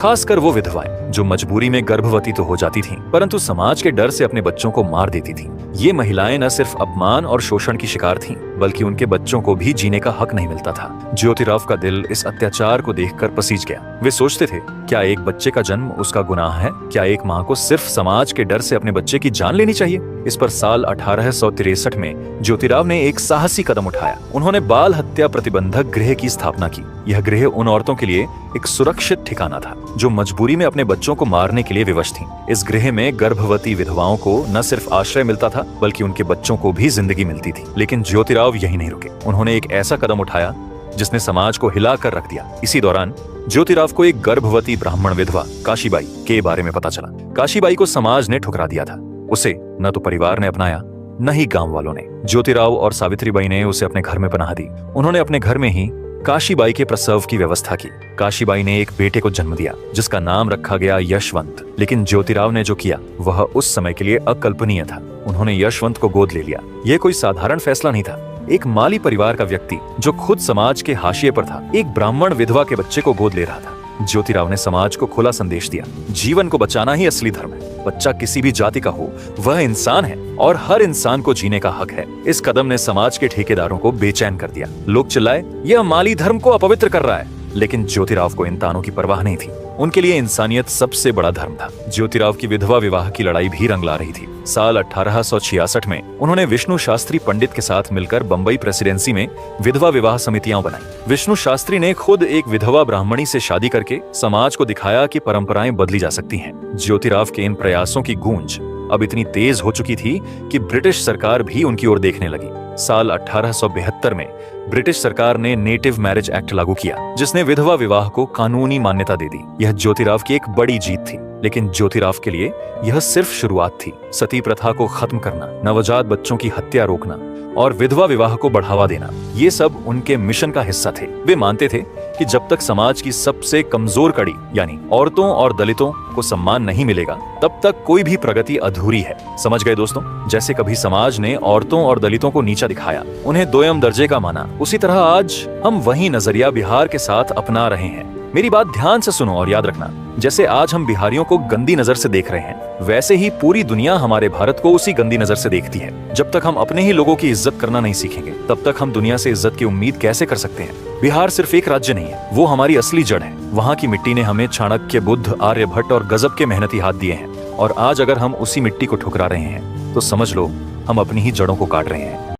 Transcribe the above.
खासकर वो विधवाएं जो मजबूरी में गर्भवती तो हो जाती थीं, परंतु समाज के डर से अपने बच्चों को मार देती थीं। ये महिलाएं न सिर्फ अपमान और शोषण की शिकार थीं, बल्कि उनके बच्चों को भी जीने का हक नहीं मिलता था। ज्योतिराव का दिल इस अत्याचार को देखकर पसीज गया। वे सोचते थे, क्या एक बच्चे का जन्म उसका गुनाह है? क्या एक माँ को सिर्फ समाज के डर से अपने बच्चे की जान लेनी चाहिए? इस पर साल 1863 में ज्योतिराव ने एक साहसी कदम उठाया। उन्होंने बाल हत्या प्रतिबंधक गृह की स्थापना की। यह गृह उन औरतों के लिए एक सुरक्षित ठिकाना था जो मजबूरी में अपने बच्चों को मारने के लिए विवश थीं। इस गृह में गर्भवती विधवाओं को न सिर्फ आश्रय मिलता था, बल्कि उनके बच्चों को भी जिंदगी मिलती थी। लेकिन ज्योतिराव यहीं नहीं रुके। उन्होंने एक ऐसा कदम उठाया जिसने समाज को हिला कर रख दिया। इसी दौरान ज्योतिराव को एक गर्भवती ब्राह्मण विधवा काशीबाई के बारे में पता चला। काशीबाई को समाज ने ठुकरा दिया था। उसे न तो परिवार ने अपनाया, न ही गांव वालों ने। ज्योतिराव और सावित्रीबाई ने उसे अपने घर में पनाह दी। उन्होंने अपने घर में ही काशीबाई के प्रसव की व्यवस्था की। काशीबाई ने एक बेटे को जन्म दिया जिसका नाम रखा गया यशवंत। लेकिन ज्योतिराव ने जो किया वह उस समय के लिए अकल्पनीय था। उन्होंने यशवंत को गोद ले लिया। यह कोई साधारण फैसला नहीं था। एक माली परिवार का व्यक्ति जो खुद समाज के हाशिए पर था, एक ब्राह्मण विधवा के बच्चे को गोद ले रहा था। ज्योतिराव ने समाज को खुला संदेश दिया, जीवन को बचाना ही असली धर्म है। बच्चा किसी भी जाति का हो, वह इंसान है और हर इंसान को जीने का हक है। इस कदम ने समाज के ठेकेदारों को बेचैन कर दिया। लोग चिल्लाए, यह माली धर्म को अपवित्र कर रहा है। लेकिन ज्योतिराव को इन तानों की परवाह नहीं थी। उनके लिए इंसानियत सबसे बड़ा धर्म था। ज्योतिराव की विधवा विवाह की लड़ाई भी रंग ला रही थी। साल 1866 में उन्होंने विष्णु शास्त्री पंडित के साथ मिलकर बंबई प्रेसिडेंसी में विधवा विवाह समितियां बनाई। विष्णु शास्त्री ने खुद एक विधवा ब्राह्मणी से शादी करके समाज को दिखाया कि परंपराएं बदली जा सकती हैं। ज्योतिराव के इन प्रयासों की गूंज अब इतनी तेज हो चुकी थी कि ब्रिटिश सरकार भी उनकी ओर देखने लगी। साल 1872 में ब्रिटिश सरकार ने नेटिव मैरिज एक्ट लागू किया, जिसने विधवा विवाह को कानूनी मान्यता दे दी। यह ज्योतिराव की एक बड़ी जीत थी। लेकिन ज्योतिराव के लिए यह सिर्फ शुरुआत थी। सती प्रथा को खत्म करना, नवजात बच्चों की हत्या रोकना और विधवा विवाह को बढ़ावा देना, ये सब उनके मिशन का हिस्सा थे। वे मानते थे कि जब तक समाज की सबसे कमजोर कड़ी यानी औरतों और दलितों को सम्मान नहीं मिलेगा, तब तक कोई भी प्रगति अधूरी है। समझ गए दोस्तों? जैसे कभी समाज ने औरतों और दलितों को नीचा दिखाया, उन्हें दोयम दर्जे का माना, उसी तरह आज हम वही नजरिया बिहार के साथ अपना रहे हैं। मेरी बात ध्यान से सुनो और याद रखना, जैसे आज हम बिहारियों को गंदी नजर से देख रहे हैं, वैसे ही पूरी दुनिया हमारे भारत को उसी गंदी नजर से देखती है। जब तक हम अपने ही लोगों की इज्जत करना नहीं सीखेंगे, तब तक हम दुनिया से इज्जत की उम्मीद कैसे कर सकते हैं? बिहार सिर्फ एक राज्य नहीं है, वो हमारी असली जड़ है। वहाँ की मिट्टी ने हमें चाणक्य, बुद्ध, आर्यभट्ट और गजब के मेहनती हाथ दिए हैं। और आज अगर हम उसी मिट्टी को ठुकरा रहे हैं, तो समझ लो हम अपनी ही जड़ों को काट रहे हैं।